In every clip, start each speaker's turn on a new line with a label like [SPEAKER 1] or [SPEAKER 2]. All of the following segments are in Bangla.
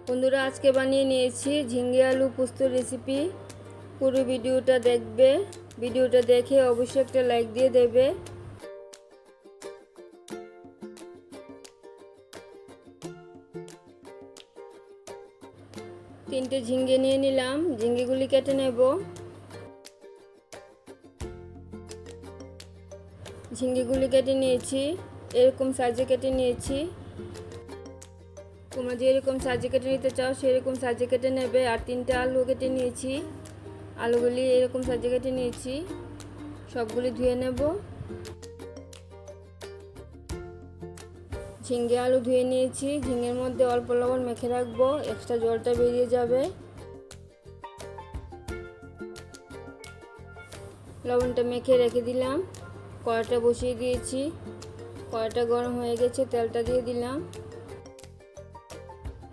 [SPEAKER 1] বন্ধুরা, আজকে বানিয়ে নিয়েছি ঝিঙ্গে আলু পোস্ত রেসিপি। পুরো ভিডিওটা দেখবে। ভিডিওটা দেখে অবশ্যই একটা লাইক দিয়ে দেবে। তিনটে ঝিঙ্গে নিয়ে নিলাম, ঝিঙ্গেগুলি কেটে নেব। ঝিঙ্গেগুলি কেটে নিয়েছি, এরকম সাইজে কেটে নিয়েছি। তোমরা যেরকম সাইজে কেটে নিতে চাও সেরকম সাইজে কেটে নেবে। আর তিনটে আলু কেটে নিয়েছি, আলুগুলি এরকম সাইজে কেটে নিয়েছি। সবগুলি ধুয়ে নেব। ঝিঙ্গে আলু ধুয়ে নিয়েছি, ঝিঙ্গের মধ্যে অল্প লবণ মেখে রাখবো, এক্সট্রা জলটা বেরিয়ে যাবে। লবণটা মেখে রেখে দিলাম। কড়াইটা বসিয়ে দিয়েছি, কড়াইটা গরম হয়ে গেছে, তেলটা দিয়ে দিলাম।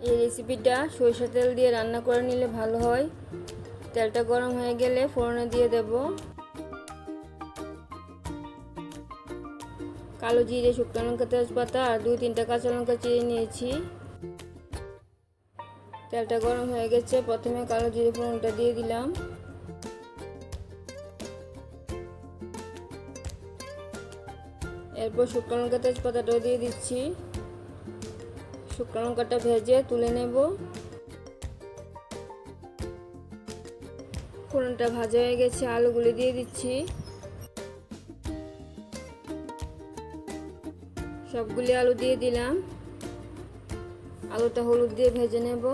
[SPEAKER 1] এই রেসিপিটা সরিষা তেল দিয়ে রান্না করে নিলে ভালো হয়। তেলটা গরম হয়ে গেলে ফোড়নে দিয়ে দেব কালো জিরে, শুকনো লঙ্কা, তেজপাতা আর 2-3টা কাঁচা লঙ্কা চিড়ে নিয়েছি। তেলটা গরম হয়ে গেছে, প্রথমে কালো জিরে ফোড়নটা দিয়ে দিলাম। এরপর শুকনো লঙ্কা, তেজপাতাটাও দিয়ে দিচ্ছি। শুকনো লঙ্কাটা ভেজে তুলে নেব। ফোড়নটা ভাজা হয়ে গেছে, আলুগুলি দিয়ে দিচ্ছি। সবগুলি আলু দিয়ে দিলাম। আলুটা হলুদ দিয়ে ভেজে নেব।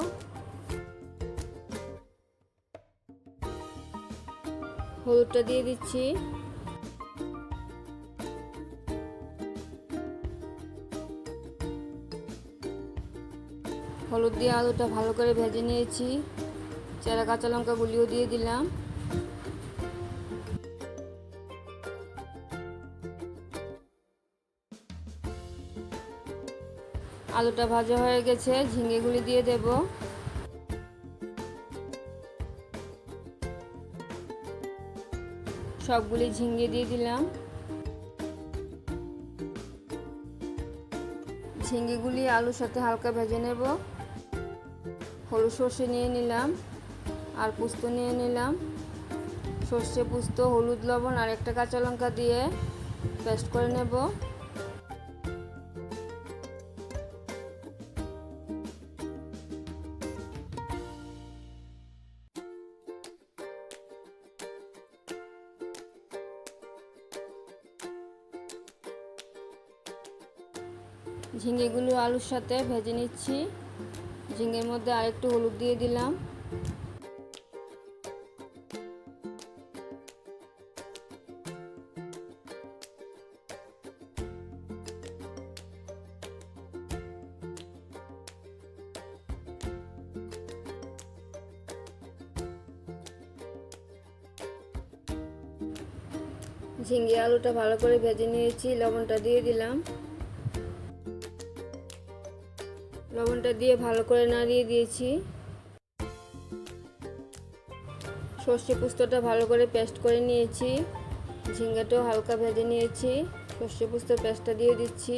[SPEAKER 1] হলুদটা দিয়ে দিচ্ছি। হলুদ দিয়ে আলুটা ভালো করে ভেজে নিয়েছি। চেরা কাঁচা লঙ্কাগুলিও দিয়ে দিলাম। আলুটা ভাজা হয়ে গেছে, ঝিঙ্গেগুলি দিয়ে দেব। সবগুলি ঝিঙ্গে দিয়ে দিলাম। ঝিঙ্গেগুলি আলুর সাথে হালকা ভেজে নেব। হলুদ সর্ষে নিয়ে নিলাম আর পোস্ত নিয়ে নিলাম। সর্ষে, পোস্ত, হলুদ, লবণ আর একটা কাঁচা লঙ্কা দিয়ে পেস্ট করে নেব। ঝিঙ্গেগুলো আলুর সাথে ভেজে নিচ্ছি। ঝিঙ্গের মধ্যে আরেকটু হলুদ দিয়ে দিলাম। ঝিঙ্গে আলুটা ভালো করে ভেজে নিয়েছি, লবণটা দিয়ে দিলাম। লবণটা দিয়ে ভালো করে নাড়িয়ে দিয়েছি। সর্ষে পোস্তটা ভালো করে পেস্ট করে নিয়েছি। ঝিঙ্গাটাও হালকা ভেজে নিয়েছি। সর্ষে পোস্তর পেস্টটা দিয়ে দিচ্ছি।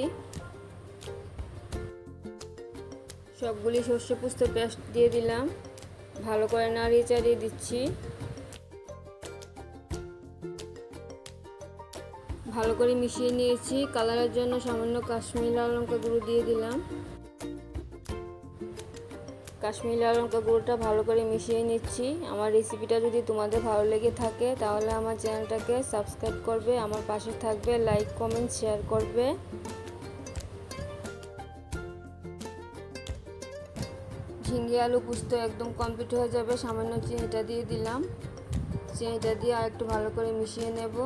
[SPEAKER 1] সবগুলি সর্ষে পোস্তর পেস্ট দিয়ে দিলাম। ভালো করে নাড়িয়ে চাড়িয়ে দিচ্ছি। ভালো করে মিশিয়ে নিয়েছি। কালারের জন্য সামান্য কাশ্মীরি লাল লঙ্কা গুঁড়ো দিয়ে দিলাম। কাশ্মীরি লাল লঙ্কা গুঁড়োটা ভালো করে মিশিয়ে নিচ্ছি। আমার রেসিপিটা যদি তোমাদের ভালো লেগে থাকে তাহলে আমার চ্যানেলটাকে সাবস্ক্রাইব করবে, আমার পাশে থাকবে, লাইক, কমেন্ট, শেয়ার করবে। ঝিঙ্গে আলু পোস্ত একদম কমপ্লিট হয়ে যাবে। সামান্য চিনিটা দিয়ে দিলাম। চিনিটা দিয়ে আর একটু ভালো করে মিশিয়ে নেব।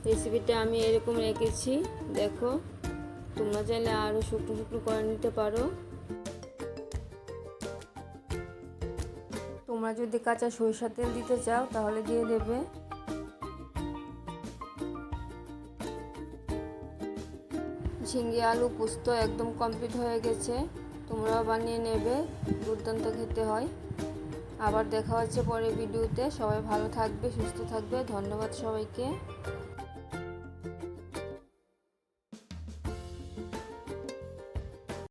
[SPEAKER 1] রেসিপিটা আমি এরকম রেখেছি, দেখো। তোমরা চাইলে আরও শুকনো শুকনো করে নিতে পারো। তোমরা যদি কাঁচা সরিষার তেল দিতে চাও তাহলে দিয়ে দেবে। ঝিঙ্গে আলু পোস্ত একদম কমপ্লিট হয়ে গেছে। তোমরাও বানিয়ে নেবে, দুর্দান্ত খেতে হয়। আবার দেখা হচ্ছে পরের ভিডিওতে। সবাই ভালো থাকবে, সুস্থ থাকবে। ধন্যবাদ সবাইকে।